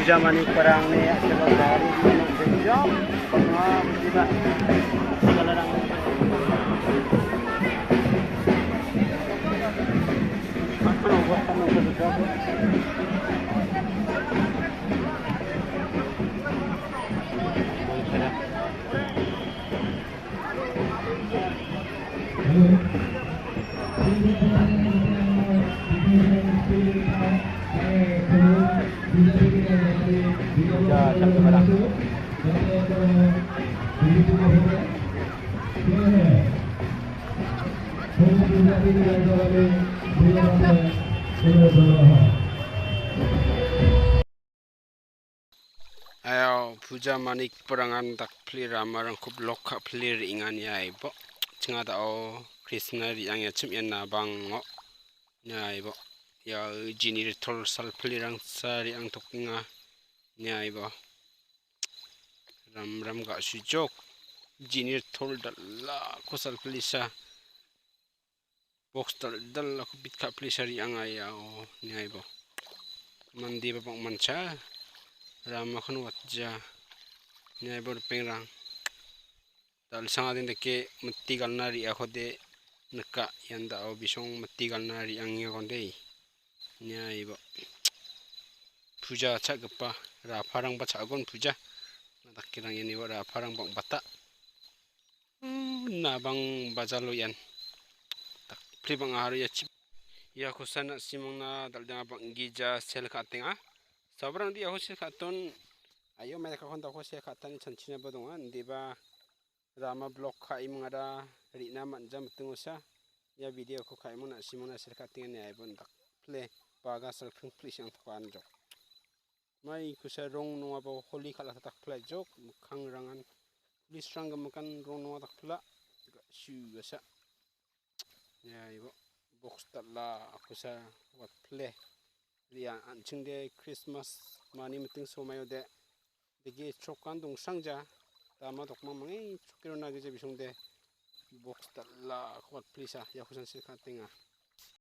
zaman ini perang ni sebab hari ini sejam pengam juga segala orang apa buat kamu berdoa Ayo puja manik perangan tak pelira marang kup lokha pelir ingan yai bo chinga da o krishna ri ang ya chim yan na bang ngo nyai bo ya jini tol sal pelirang sari ang tokinga nyai bo ram ga sujok jini tol dalla kusal pelisa box dalla ku bit ka pelisa ri ang ya o nyai bo mandi ba bang mancha Rama khun watja nyai bor pengrang dal sanga din deke matti galnari akhode naka yanda o bisong matti galnari angya gonde nyai bo puja chagpa ra pharang ba chagon puja nakirang yani ra pharang bang bata na bang bajalo yan tak pribang aru ya chip ya khusana simongna daldanga bang gija sel khatenga Sabrang di ako siya katon ayo may nakakonta ko siya katan chanchina badongan di ba rama blog kai mangada rina manja matungo siya ya video ko kai mo na simona siya katingan ni ibon dak play baga sal please ang tukan jok may kusa rong nunga ba holi kala tak play jok mukhang rangan please rangga makan rong nunga tak pla shu siya ya ibo box tala ako sa what play Ria anching de Christmas mani meeting somayo de dege chokan dong sangja tama dokma mangi chokiro nage je bisong de box tala kwat plisa ya khusan silka tinga